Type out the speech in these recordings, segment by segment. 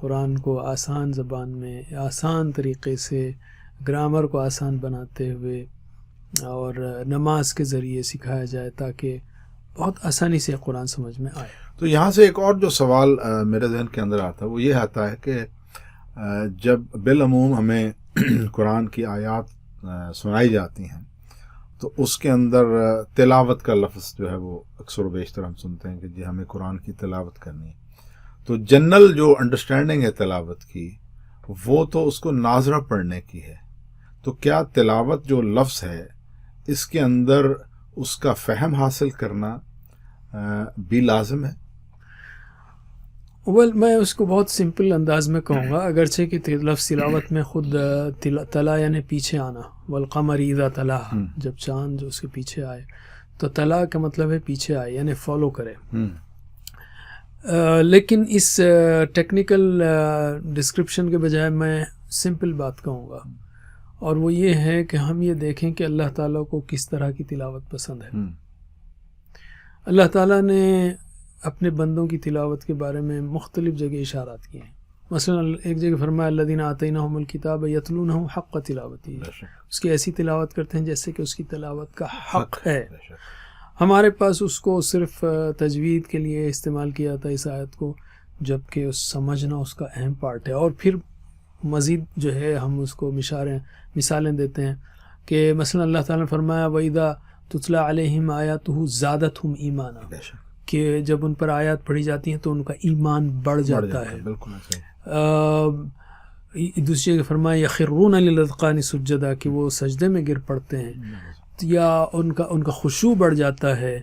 قرآن کو آسان زبان میں آسان طریقے سے گرامر کو آسان بناتے ہوئے اور نماز کے ذریعے سکھایا جائے تاکہ بہت آسانی سے قرآن سمجھ میں آئے. تو یہاں سے ایک اور جو سوال میرے ذہن کے اندر آتا ہے وہ یہ آتا ہے کہ جب بالعموم ہمیں قرآن کی آیات سنائی جاتی ہیں تو اس کے اندر تلاوت کا لفظ جو ہے وہ اکثر و بیشتر ہم سنتے ہیں کہ جی ہمیں قرآن کی تلاوت کرنی ہے. تو جنرل جو انڈرسٹینڈنگ ہے تلاوت کی وہ تو اس کو ناظرہ پڑھنے کی ہے. تو کیا تلاوت جو لفظ ہے اس کے اندر اس کا فہم حاصل کرنا بھی لازم ہے؟ میں اس کو بہت سمپل انداز میں کہوں گا، اگرچہ کہ لفظ تلاوت میں خود تلا یعنی پیچھے آنا، والقمر اذا تلاہا، جب چاند جو اس کے پیچھے آئے تو تلا کا مطلب ہے پیچھے آئے یعنی فالو کرے. لیکن اس ٹیکنیکل ڈسکرپشن کے بجائے میں سمپل بات کہوں گا، اور وہ یہ ہے کہ ہم یہ دیکھیں کہ اللہ تعالیٰ کو کس طرح کی تلاوت پسند ہے. اللہ تعالیٰ نے اپنے بندوں کی تلاوت کے بارے میں مختلف جگہ اشارات کیے ہیں. مثلا ایک جگہ فرمایا الذین آتیناہم الکتاب یتلونہ حق تلاوتہ، اس کی ایسی تلاوت کرتے ہیں جیسے کہ اس کی تلاوت کا حق ہے. ہمارے پاس اس کو صرف تجوید کے لیے استعمال کیا تھا اس آیت کو، جبکہ اس سمجھنا اس کا اہم پارٹ ہے. اور پھر مزید جو ہے ہم اس کو مثالیں دیتے ہیں کہ مثلا اللہ تعالیٰ نے فرمایا وَإِذَا تُتْلَى عَلَيْهِمْ آيَاتُهُ زَادَتْهُمْ إِيمَانًا، کہ جب ان پر آیات پڑھی جاتی ہیں تو ان کا ایمان بڑھ جاتا ہے. بالکل. دوسری جگہ فرمایا يَخِرُّونَ لِلْأَذْقَانِ سُجَّدًا، کہ وہ سجدے میں گر پڑتے ہیں، یا ان کا خشوع بڑھ جاتا ہے،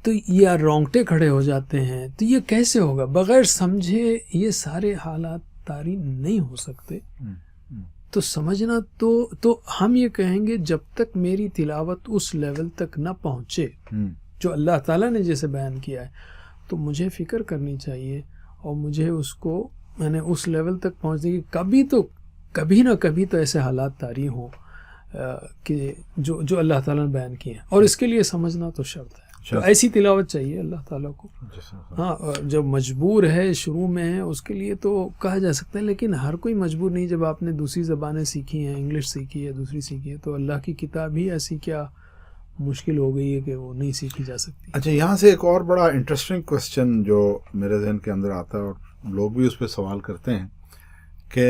تو یا رونگٹے کھڑے ہو جاتے ہیں. تو یہ کیسے ہوگا؟ بغیر سمجھے یہ سارے حالات طاری نہیں ہو سکتے. تو سمجھنا تو ہم یہ کہیں گے جب تک میری تلاوت اس لیول تک نہ پہنچے جو اللہ تعالیٰ نے جیسے بیان کیا ہے، تو مجھے فکر کرنی چاہیے اور مجھے اس کو میں نے اس لیول تک پہنچنے کی کبھی نہ کبھی تو ایسے حالات طاری ہوں کہ جو اللہ تعالیٰ نے بیان کیے ہیں، اور اس کے لیے سمجھنا تو شرط ہے. تو ایسی تلاوت چاہیے اللہ تعالیٰ کو. ہاں، جو مجبور ہے شروع میں ہے اس کے لیے تو کہا جا سکتا ہے، لیکن ہر کوئی مجبور نہیں. جب آپ نے دوسری زبانیں سیکھی ہیں، انگلش سیکھی ہے، دوسری سیکھی ہے، تو اللہ کی کتاب ہی ایسی کیا مشکل ہو گئی ہے کہ وہ نہیں سیکھی جا سکتی. اچھا، یہاں سے ایک اور بڑا انٹرسٹنگ کوسچن جو میرے ذہن کے اندر آتا ہے اور لوگ بھی اس پہ سوال کرتے ہیں کہ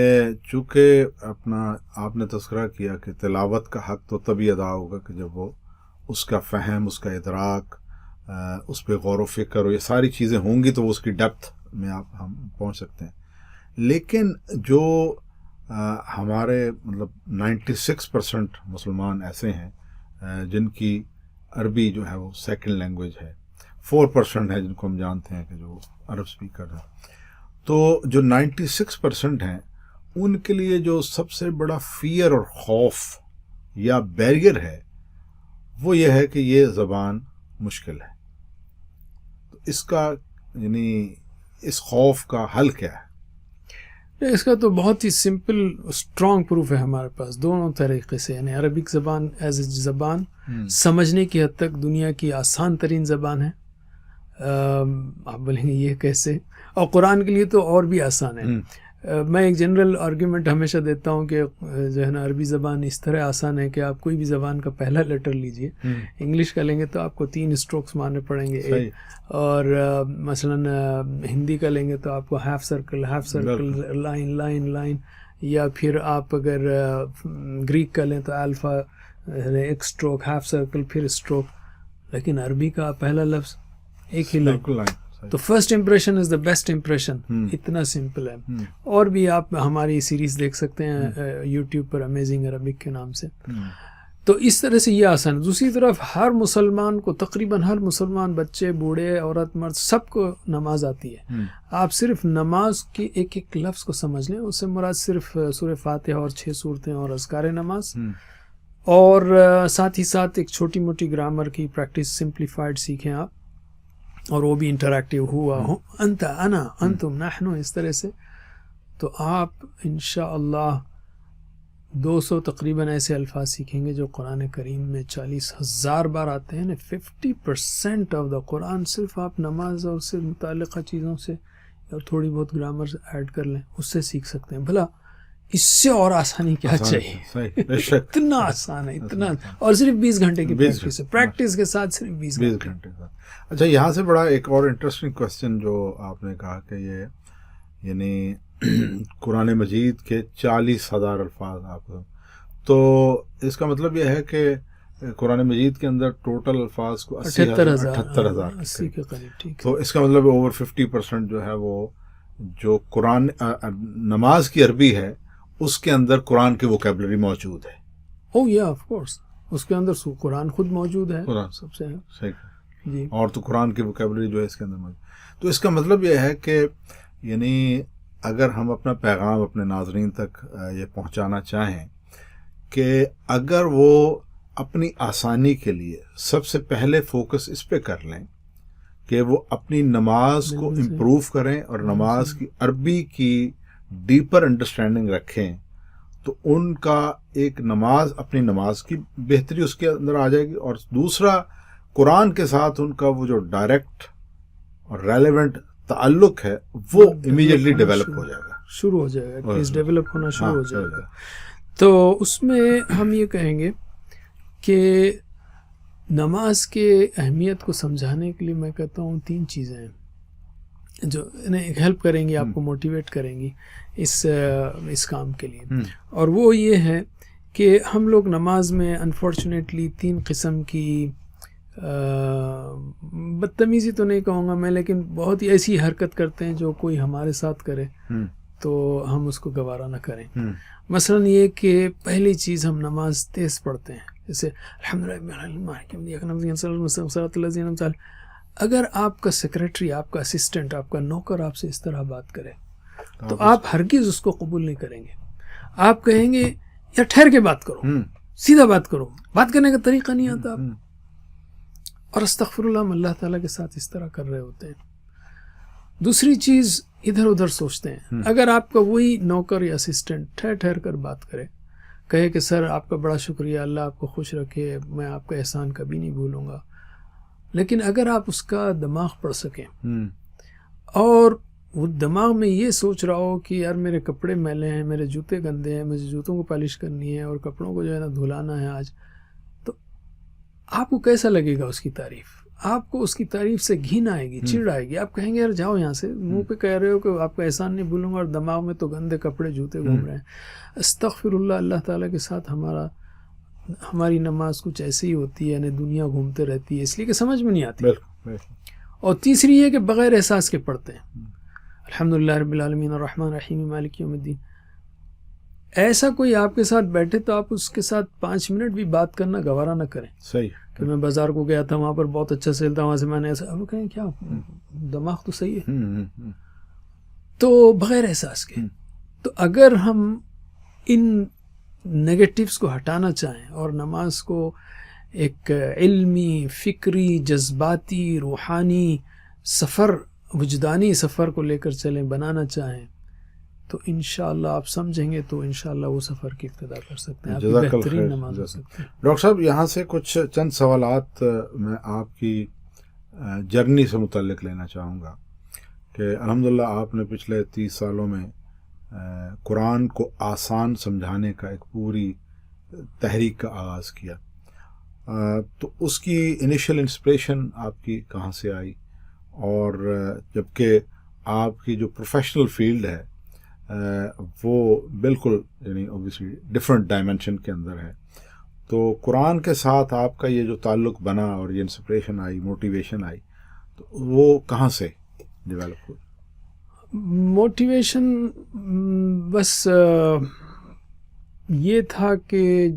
چونکہ آپ نے تذکرہ کیا کہ تلاوت کا حق تو تبھی ادا ہوگا کہ جب وہ اس کا فہم، اس کا ادراک، اس پہ غور و فکر اور یہ ساری چیزیں ہوں گی تو وہ اس کی ڈیپتھ میں ہم پہنچ سکتے ہیں. لیکن جو ہمارے 96% مسلمان ایسے ہیں جن کی عربی جو ہے وہ سیکنڈ لینگویج ہے، 4% ہے جن کو ہم جانتے ہیں کہ جو عرب اسپیکر ہیں. تو جو 96% ہیں ان کے لیے جو سب سے بڑا فیئر اور خوف یا بیریئر ہے وہ یہ ہے کہ یہ زبان مشکل ہے. تو اس کا یعنی اس خوف کا حل کیا ہے؟ اس کا تو بہت ہی سمپل اسٹرانگ پروف ہے ہمارے پاس دونوں طریقے سے. یعنی عربک زبان ایز اے زبان سمجھنے کی حد تک دنیا کی آسان ترین زبان ہے. آپ بولیں گے یہ کیسے؟ اور قرآن کے لیے تو اور بھی آسان ہے. میں ایک جنرل آرگیومنٹ ہمیشہ دیتا ہوں کہ جو ہے نا عربی زبان اس طرح آسان ہے کہ آپ کوئی بھی زبان کا پہلا لیٹر لیجئے، انگلش کا لیں گے تو آپ کو 3 اسٹروکس مارنے پڑیں گے، اور مثلا ہندی کا لیں گے تو آپ کو half circle line line line, یا پھر آپ اگر گریک کا لیں تو الفا ایک اسٹروک، ہاف سرکل، پھر اسٹروک. لیکن عربی کا پہلا لفظ ایک ہی لائن، تو first impression is the best impression. اتنا سمپل ہے. اور بھی آپ ہماری سیریز دیکھ سکتے ہیں یوٹیوب پر امیزنگ عربک کے نام سے. تو اس طرح سے یہ آسان ہے. دوسری طرف ہر مسلمان کو، تقریباً ہر مسلمان، بچے بوڑھے عورت مرد، سب کو نماز آتی ہے. آپ صرف نماز کے ایک ایک لفظ کو سمجھ لیں، اس سے مراد صرف سورہ فاتحہ اور 6 صورتیں اور اذکار نماز، اور ساتھ ہی ساتھ ایک چھوٹی موٹی گرامر کی پریکٹس سمپلیفائڈ سیکھیں آپ، اور وہ بھی انٹریکٹیو ہوا ہو، انت انا انتم نحن، اس طرح سے. تو آپ انشاءاللہ 200 تقریباً ایسے الفاظ سیکھیں گے جو قرآن کریم میں 40,000 بار آتے ہیں. 50% آف دا قرآن صرف آپ نماز اور اس سے متعلقہ چیزوں سے اور تھوڑی بہت گرامر ایڈ کر لیں، اس سے سیکھ سکتے ہیں. بھلا اس سے اور آسانی کیا چاہیے؟ صحیح، اتنا آسان ہے، اتنا، اور صرف 20 گھنٹے کی پریکٹس ہے، پریکٹس کے ساتھ صرف 20 گھنٹے. اچھا، یہاں سے بڑا ایک اور انٹرسٹنگ کوشچن جو آپ نے کہا کہ یہ یعنی قرآن مجید کے 40,000 الفاظ آپ کو، تو اس کا مطلب یہ ہے کہ قرآن مجید کے اندر ٹوٹل الفاظ کو 78,000 کے قریب. ٹھیک، تو اس کا مطلب اوور 50% جو ہے وہ جو قرآن نماز کی عربی ہے اس کے اندر قرآن کی ووکیبلری موجود ہے. او یا آف کورس اس کے اندر قرآن خود موجود ہے، قرآن سب سے صحیح جی. اور تو قرآن کی ووکیبلری جو ہے اس کے اندر موجود. تو اس کا مطلب یہ ہے کہ یعنی اگر ہم اپنا پیغام اپنے ناظرین تک یہ پہنچانا چاہیں کہ اگر وہ اپنی آسانی کے لیے سب سے پہلے فوکس اس پہ کر لیں کہ وہ اپنی نماز کو امپروو کریں اور نماز کی عربی کی ڈیپر انڈرسٹینڈنگ رکھیں، تو ان کا ایک نماز، اپنی نماز کی بہتری اس کے اندر آ جائے گی، اور دوسرا قرآن کے ساتھ ان کا وہ جو ڈائریکٹ اور ریلیونٹ تعلق ہے وہ امیڈیٹلی ڈیولپ ہو جائے گا، شروع ہو جائے گا، ڈیولپ ہونا شروع ہو جائے گا. تو اس میں ہم یہ کہیں گے کہ نماز کے اہمیت کو سمجھانے کے لیے میں کہتا ہوں 3 چیزیں ہیں جو انہیں ہیلپ کریں گی، آپ کو موٹیویٹ کریں گی اس کام کے لیے. اور وہ یہ ہے کہ ہم لوگ نماز میں انفارچونیٹلی 3 قسم کی بدتمیزی تو نہیں کہوں گا میں، لیکن بہت ہی ایسی حرکت کرتے ہیں جو کوئی ہمارے ساتھ کرے تو ہم اس کو گوارا نہ کریں. مثلا یہ کہ پہلی چیز ہم نماز تیز پڑھتے ہیں، جیسے اگر آپ کا سیکرٹری، آپ کا اسسٹنٹ، آپ کا نوکر آپ سے اس طرح بات کرے تو آپ ہرگز اس کو قبول نہیں کریں گے. آپ کہیں گے یا ٹھہر کے بات کرو، سیدھا بات کرو، بات کرنے کا طریقہ نہیں آتا آپ. اور استغفر اللہ، ہم اللہ تعالیٰ کے ساتھ اس طرح کر رہے ہوتے ہیں. دوسری چیز، ادھر ادھر سوچتے ہیں. اگر آپ کا وہی نوکر یا اسسٹنٹ ٹھہر ٹھہر کر بات کرے، کہے کہ سر آپ کا بڑا شکریہ، اللہ آپ کو خوش رکھے، میں آپ کا احسان کبھی نہیں بھولوں گا، لیکن اگر آپ اس کا دماغ پڑھ سکیں اور وہ دماغ میں یہ سوچ رہا ہو کہ یار میرے کپڑے میلے ہیں، میرے جوتے گندے ہیں، مجھے جوتوں کو پالش کرنی ہے اور کپڑوں کو جو ہے نا دھلانا ہے آج، تو آپ کو کیسا لگے گا اس کی تعریف؟ آپ کو اس کی تعریف سے گھن آئے گی، چڑ آئے گی. آپ کہیں گے یار جاؤ یہاں سے، منہ پہ کہہ رہے ہو کہ آپ کا احسان نہیں بھولوں گا اور دماغ میں تو گندے کپڑے جوتے گھوم رہے ہیں. استغفر اللہ. اللہ تعالیٰ کے ساتھ ہماری نماز کچھ ایسی ہی ہوتی ہے، یعنی دنیا گھومتے رہتی ہے اس لیے کہ سمجھ میں نہیں آتی. اور تیسری یہ کہ بغیر احساس کے پڑھتے ہیں. الحمدللہ رب العالمین الرحمن الرحیم مالک یوم الدین. ایسا کوئی آپ کے ساتھ بیٹھے تو آپ اس کے ساتھ 5 منٹ بھی بات کرنا گوارا نہ کریں. صحیح کہ میں بازار کو گیا تھا، وہاں پر بہت اچھا سیل تھا، وہاں سے میں نے ایسا، اب کہیں کیا دماغ تو صحیح ہے. تو بغیر احساس کے. تو اگر ہم ان نیگیٹیوز کو ہٹانا چاہیں اور نماز کو ایک علمی، فکری، جذباتی، روحانی سفر، وجدانی سفر کو لے کر چلیں، بنانا چاہیں، تو انشاءاللہ آپ سمجھیں گے تو انشاءاللہ وہ سفر کی ابتدا کر سکتے ہیں، آپ کی بہترین نماز ہو سکتی ہے. ڈاکٹر صاحب، یہاں سے کچھ چند سوالات میں آپ کی جرنی سے متعلق لینا چاہوں گا کہ الحمدللہ آپ نے پچھلے 30 سالوں میں قرآن کو آسان سمجھانے کا ایک پوری تحریک کا آغاز کیا. تو اس کی انیشل انسپریشن آپ کی کہاں سے آئی؟ اور جبکہ آپ کی جو پروفیشنل فیلڈ ہے وہ بالکل یعنی اوبیسلی ڈفرینٹ ڈائمینشن کے اندر ہے، تو قرآن کے ساتھ آپ کا یہ جو تعلق بنا اور یہ انسپریشن آئی، موٹیویشن آئی، تو وہ کہاں سے ڈیولپ ہوئی؟ موٹیویشن بس یہ تھا کہ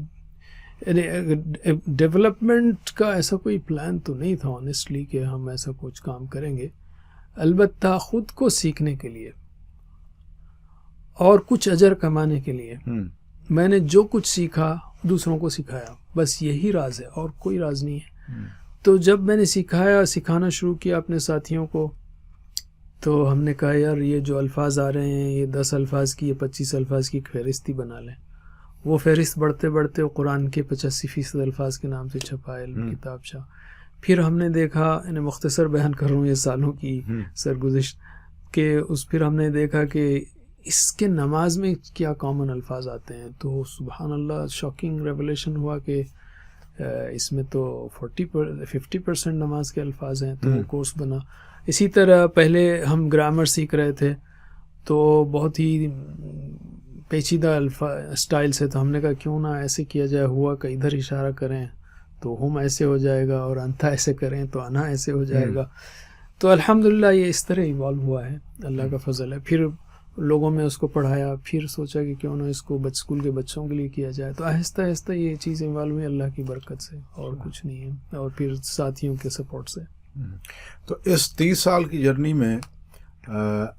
ڈیولپمنٹ کا ایسا کوئی پلان تو نہیں تھا آنیسٹلی کہ ہم ایسا کچھ کام کریں گے. البتہ خود کو سیکھنے کے لیے اور کچھ اجر کمانے کے لیے میں نے جو کچھ سیکھا دوسروں کو سکھایا. بس یہی راز ہے اور کوئی راز نہیں ہے. تو جب میں نے سکھانا شروع کیا اپنے ساتھیوں کو، تو ہم نے کہا یار یہ جو الفاظ آ رہے ہیں، یہ 10 الفاظ کی، یہ 25 الفاظ کی ایک فہرست ہی بنا لیں. وہ فہرست بڑھتے بڑھتے قرآن کے 85% الفاظ کے نام سے چھپا ہے کتاب شاہ. پھر ہم نے دیکھا، انہیں مختصر بیان کر رہا ہوں یہ سالوں کی سرگزشت، کہ پھر ہم نے دیکھا کہ اس کے نماز میں کیا کامن الفاظ آتے ہیں، تو سبحان اللہ شاکنگ ریولیشن ہوا کہ اس میں تو 50% نماز کے الفاظ ہیں، تو وہ کورس بنا. اسی طرح پہلے ہم گرامر سیکھ رہے تھے تو بہت ہی پیچیدہ اسٹائل سے، تو ہم نے کہا کیوں نہ ایسے کیا جائے، ہوا کہ ادھر اشارہ کریں تو ہم ایسے ہو جائے گا، اور انتھا ایسے کریں تو انا ایسے ہو جائے گا. تو الحمدللہ یہ اس طرح ایوالو ہوا ہے، اللہ کا فضل ہے. پھر لوگوں میں اس کو پڑھایا، پھر سوچا کہ کیوں نہ اس کو اسکول کے بچوں کے لیے کیا جائے، تو آہستہ آہستہ یہ چیز ایوالو ہوئی اللہ کی برکت سے، اور کچھ نہیں ہے، اور پھر ساتھیوں کے سپورٹ سے. تو اس 30 سال کی جرنی میں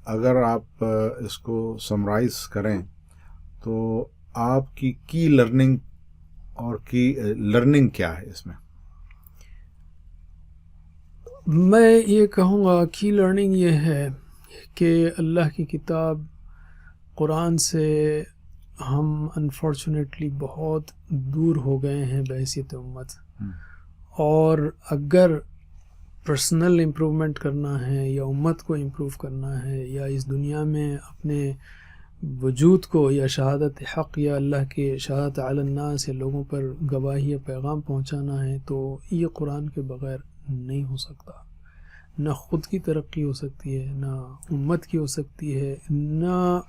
اگر آپ اس کو سمرائز کریں تو آپ کی لرننگ اور لرننگ کیا ہے اس میں؟ میں یہ کہوں گا کی لرننگ یہ ہے کہ اللہ کی کتاب قرآن سے ہم انفارچونیٹلی بہت دور ہو گئے ہیں بحیثیت امت، اور اگر پرسنل امپرومنٹ کرنا ہے یا امت کو امپروو کرنا ہے یا اس دنیا میں اپنے وجود کو یا شہادت حق یا اللہ کے شہادت علی الناس یا لوگوں پر گواہی یا پیغام پہنچانا ہے، تو یہ قرآن کے بغیر نہیں ہو سکتا. نہ خود کی ترقی ہو سکتی ہے، نہ امت کی ہو سکتی ہے، نہ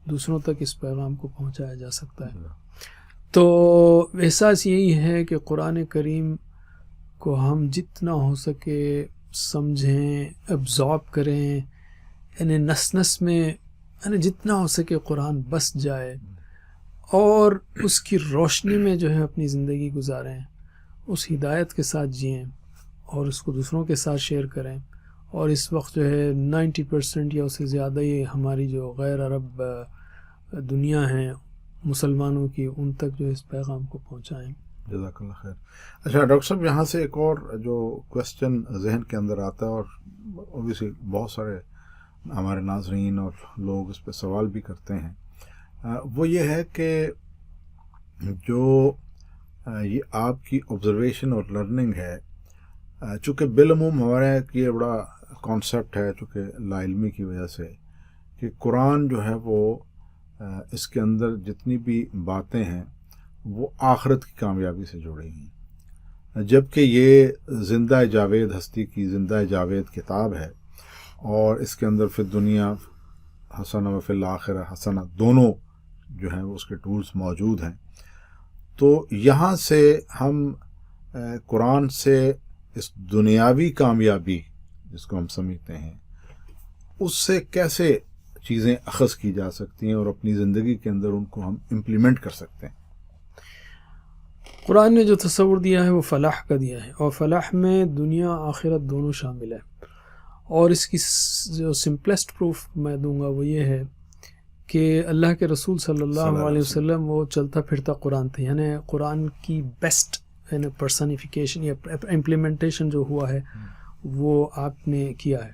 دوسروں تک اس پیغام کو پہنچایا جا سکتا ہے. تو احساس یہی ہے کہ قرآن کریم کو ہم جتنا ہو سکے سمجھیں، ابزارب کریں، یعنی نس نس میں یعنی جتنا ہو سکے قرآن بس جائے، اور اس کی روشنی میں جو ہے اپنی زندگی گزاریں، اس ہدایت کے ساتھ جئیں، اور اس کو دوسروں کے ساتھ شیئر کریں. اور اس وقت جو ہے 90% یا اس سے زیادہ یہ ہماری جو غیر عرب دنیا ہیں مسلمانوں کی، ان تک جو اس پیغام کو پہنچائیں. جزاک اللہ خیر. اچھا ڈاکٹر صاحب، یہاں سے ایک اور جو کویسچن ذہن کے اندر آتا ہے، اور اوبیسلی بہت سارے ہمارے ناظرین اور لوگ اس پہ سوال بھی کرتے ہیں، وہ یہ ہے کہ جو یہ آپ کی آبزرویشن اور لرننگ ہے، چونکہ بالعموم ہمارے یہاں یہ بڑا کانسیپٹ ہے، چونکہ لا علمی کی وجہ سے، کہ قرآن جو ہے وہ اس کے اندر جتنی بھی باتیں ہیں وہ آخرت کی کامیابی سے جڑی ہیں، جبکہ یہ زندہ جاوید ہستی کی زندہ جاوید کتاب ہے، اور اس کے اندر فی دنیا حسنہ و فی الآخرہ حسنہ دونوں جو ہیں وہ اس کے ٹولز موجود ہیں. تو یہاں سے ہم قرآن سے اس دنیاوی کامیابی جس کو ہم سمجھتے ہیں، اس سے کیسے چیزیں اخذ کی جا سکتی ہیں اور اپنی زندگی کے اندر ان کو ہم امپلیمنٹ کر سکتے ہیں؟ قرآن نے جو تصور دیا ہے وہ فلاح کا دیا ہے، اور فلاح میں دنیا آخرت دونوں شامل ہے. اور اس کی جو سمپلسٹ پروف میں دوں گا وہ یہ ہے کہ اللہ کے رسول صلی اللہ علیہ وسلم وہ چلتا پھرتا قرآن تھے، یعنی قرآن کی بیسٹ یعنی پرسنیفیکیشن یا امپلیمنٹیشن جو ہوا ہے وہ آپ نے کیا ہے.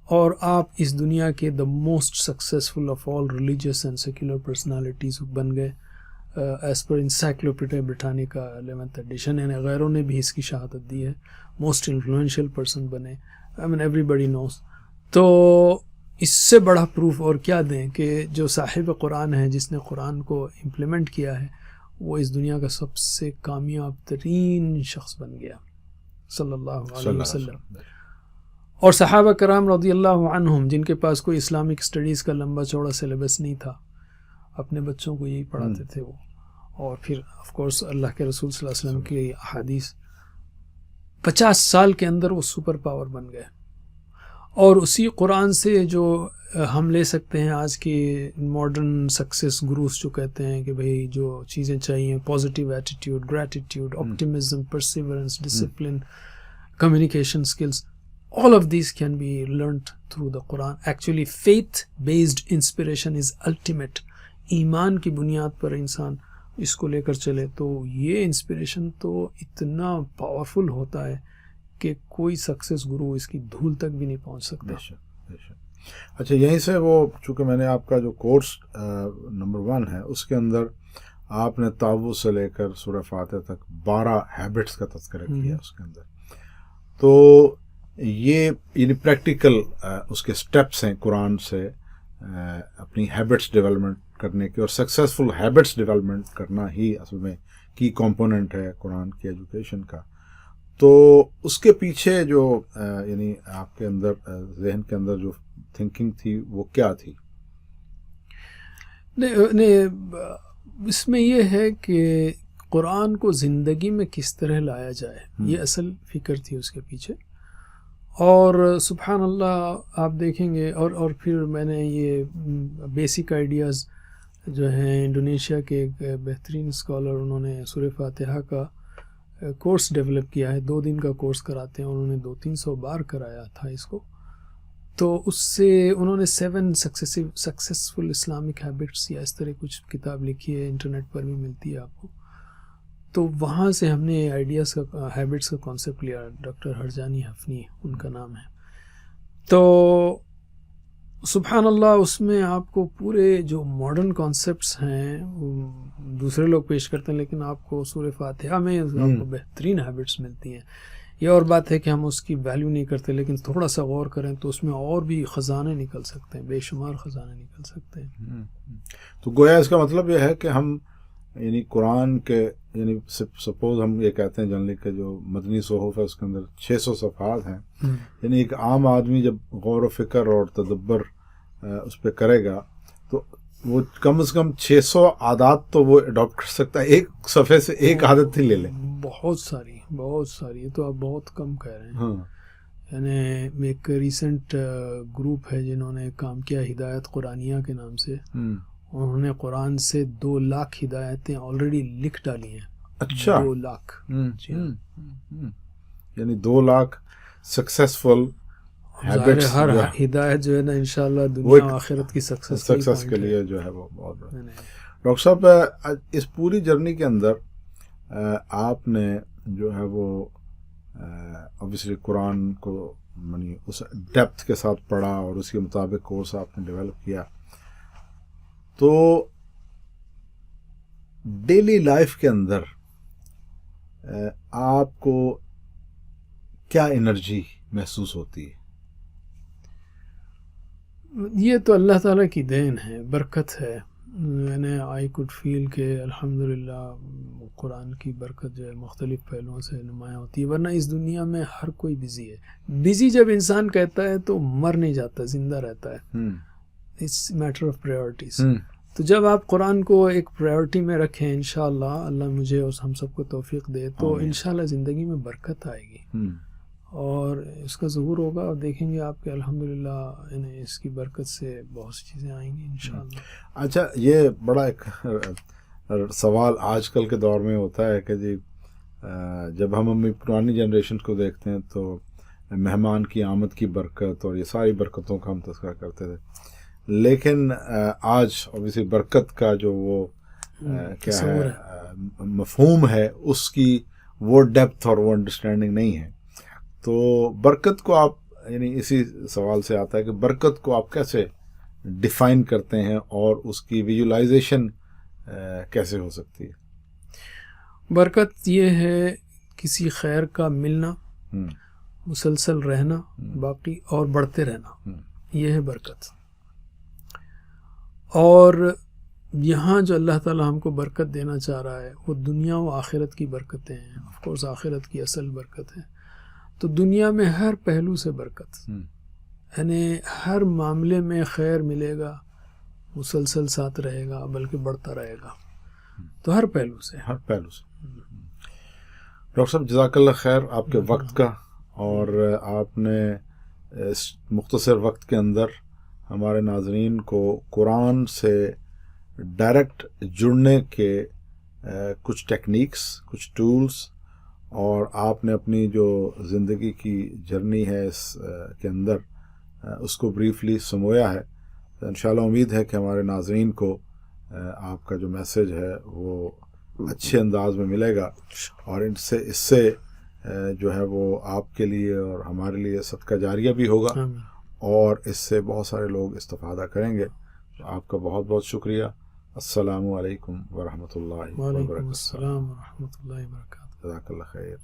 اور آپ اس دنیا کے the most successful of all religious and secular personalities بن گئے as per Encyclopaedia Britannica 11th edition, یعنی غیروں نے بھی اس کی شہادت دی ہے. موسٹ انفلوئنشیل پرسن بنے، آئی مین ایوری بڈی نوز. تو اس سے بڑا پروف اور کیا دیں کہ جو صاحب قرآن ہے، جس نے قرآن کو امپلیمنٹ کیا ہے، وہ اس دنیا کا سب سے کامیاب ترین شخص بن گیا صلی اللہ علیہ وسلم. اور صحابہ کرام رضی اللہ عنہم، جن کے پاس کوئی اسلامک اسٹڈیز کا لمبا چوڑا سلیبس نہیں تھا، اپنے بچوں کو یہی پڑھاتے تھے وہ. اور پھر آف کورس اللہ کے رسول صلی اللہ علیہ وسلم کی احادیث، 50 سال کے اندر وہ سپر پاور بن گئے. اور اسی قرآن سے جو ہم لے سکتے ہیں آج کے ماڈرن سکسیس گروز جو کہتے ہیں کہ بھئی جو چیزیں چاہیے، positive attitude, gratitude, optimism, perseverance, discipline, communication skills, all of these can be learnt through the Quran. Actually faith based inspiration is ultimate. ایمان کی بنیاد پر انسان اس کو لے کر چلے تو یہ انسپریشن تو اتنا پاورفل ہوتا ہے کہ کوئی سکسیس گرو اس کی دھول تک بھی نہیں پہنچ سکتا. اچھا، یہیں سے وہ چونکہ میں نے آپ کا جو کورس نمبر 1 ہے اس کے اندر آپ نے تعوذ سے لے کر سورہ فاتحہ تک 12 ہیبٹس کا تذکرہ کیا اس کے اندر. تو یہ یعنی پریکٹیکل اس کے سٹیپس ہیں قرآن سے اپنی ہیبٹس ڈیولپمنٹ کرنے کے، اور سکسیزفل ہیبٹس ڈیولپمنٹ کرنا ہی اصل میں کی کمپوننٹ ہے قرآن کی ایجوکیشن کا. تو اس کے پیچھے جو یعنی آپ کے اندر ذہن کے اندر جو تھنکنگ تھی وہ کیا تھی؟ اس میں یہ ہے کہ قرآن کو زندگی میں کس طرح لایا جائے، یہ اصل فکر تھی اس کے پیچھے. اور سبحان اللہ آپ دیکھیں گے، اور پھر میں نے یہ بیسک آئیڈیاز جو ہیں انڈونیشیا کے ایک بہترین اسکالر، انہوں نے سورہ فاتحہ کا کورس ڈیولپ کیا ہے، 2 دن کا کورس کراتے ہیں، انہوں نے 200-300 بار کرایا تھا اس کو. تو اس سے انہوں نے 7 سکسیسفل اسلامک ہیبٹس یا اس طرح کچھ کتاب لکھی ہے، انٹرنیٹ پر بھی ملتی ہے آپ کو. تو وہاں سے ہم نے آئیڈیاز کا، ہیبٹس کا کانسیپٹ لیا. ڈاکٹر ہرجانی حفنی ان کا نام ہے. تو سبحان اللہ اس میں آپ کو پورے جو ماڈرن کانسیپٹس ہیں دوسرے لوگ پیش کرتے ہیں، لیکن آپ کو سورہ فاتحہ میں آپ کو بہترین ہیبٹس ملتی ہیں. یہ اور بات ہے کہ ہم اس کی ویلیو نہیں کرتے، لیکن تھوڑا سا غور کریں تو اس میں اور بھی خزانے نکل سکتے ہیں، بے شمار خزانے نکل سکتے ہیں. تو گویا اس کا مطلب یہ ہے کہ ہم یعنی قرآن کے یعنی سپوز ہم یہ کہتے ہیں جنرلی کہ جو مدنی صحف ہے اس کے اندر 600 صفحات ہیں، یعنی ایک عام آدمی جب غور و فکر اور تدبر اس پہ کرے گا تو وہ کم از کم 600 عادات تو وہ اڈاپٹ کر سکتا ہے. ایک صفحے سے ایک عادت ہی لے لیں. بہت ساری یہ تو آپ بہت کم کہہ رہے ہیں. یعنی ایک ریسنٹ گروپ ہے جنہوں نے کام کیا ہدایت قرآنیہ کے نام سے، انہوں نے قرآن سے 2 لاکھ ہدایتیں آلریڈی لکھ ڈالی ہیں. اچھا، 2 لاکھ. یعنی 2 لاکھ سکسیسفل ہیبٹس. ہر ہدایت جو ہے نا انشاءاللہ دنیا و آخرت کی سکسیس کے لیے جو ہے وہ بہت بڑا. ڈاکٹر صاحب اس پوری جرنی کے اندر آپ نے جو ہے وہ obviously قرآن کو یعنی اس ڈیپتھ کے ساتھ پڑھا اور اس کے مطابق کورس آپ نے ڈیولپ کیا. تو ڈیلی لائف کے اندر آپ کو کیا انرجی محسوس ہوتی ہے؟ یہ تو اللہ تعالیٰ کی دین ہے، برکت ہے. میں آئی کوڈ فیل کہ الحمدللہ قرآن کی برکت جو ہے مختلف پہلوؤں سے نمایاں ہوتی ہے. ورنہ اس دنیا میں ہر کوئی بزی ہے. بزی جب انسان کہتا ہے تو مر نہیں جاتا، زندہ رہتا ہے. It's matter of priorities. تو جب آپ قرآن کو ایک پرائیورٹی میں رکھیں انشاءاللہ، اللہ مجھے اور ہم سب کو توفیق دے، تو انشاءاللہ زندگی میں برکت آئے گی اور اس کا ظہور ہوگا. اور دیکھیں گے آپ کہ الحمدللہ اس کی برکت سے بہت سی چیزیں آئیں گی انشاءاللہ. اچھا، یہ بڑا ایک سوال آج کل کے دور میں ہوتا ہے کہ جی جب ہم اپنی پرانی جنریشن کو دیکھتے ہیں تو مہمان کی آمد کی برکت اور یہ ساری برکتوں کا ہم تذکرہ کرتے تھے، لیکن آج obviously برکت کا جو وہ کیا ہے مفہوم ہے، اس کی وہ ڈیپتھ اور وہ انڈرسٹینڈنگ نہیں ہے. تو برکت کو آپ یعنی اسی سوال سے آتا ہے کہ برکت کو آپ کیسے ڈیفائن کرتے ہیں اور اس کی ویژولائزیشن کیسے ہو سکتی ہے؟ برکت یہ ہے کسی خیر کا ملنا، مسلسل رہنا باقی اور بڑھتے رہنا، یہ ہے برکت. اور یہاں جو اللہ تعالیٰ ہم کو برکت دینا چاہ رہا ہے وہ دنیا و آخرت کی برکتیں ہیں. آف کورس آخرت کی اصل برکت ہے. تو دنیا میں ہر پہلو سے برکت، یعنی ہر معاملے میں خیر ملے گا، مسلسل ساتھ رہے گا بلکہ بڑھتا رہے گا. تو ہر پہلو سے. ڈاکٹر صاحب جزاک اللہ خیر آپ کے وقت کا، اور آپ نے اس مختصر وقت کے اندر ہمارے ناظرین کو قرآن سے ڈائریکٹ جڑنے کے کچھ ٹیکنیکس، کچھ ٹولز، اور آپ نے اپنی جو زندگی کی جرنی ہے اس کے اندر اس کو بریفلی سمویا ہے. انشاءاللہ امید ہے کہ ہمارے ناظرین کو آپ کا جو میسج ہے وہ اچھے انداز میں ملے گا، اور اس سے جو ہے وہ آپ کے لیے اور ہمارے لیے صدقہ جاریہ بھی ہوگا، اور اس سے بہت سارے لوگ استفادہ کریں گے. آپ کا بہت بہت شکریہ. السلام علیکم ورحمۃ اللہ وبرکاتہ. وعلیکم السلام ورحمۃ اللہ وبرکاتہ. جزاک اللہ خیر.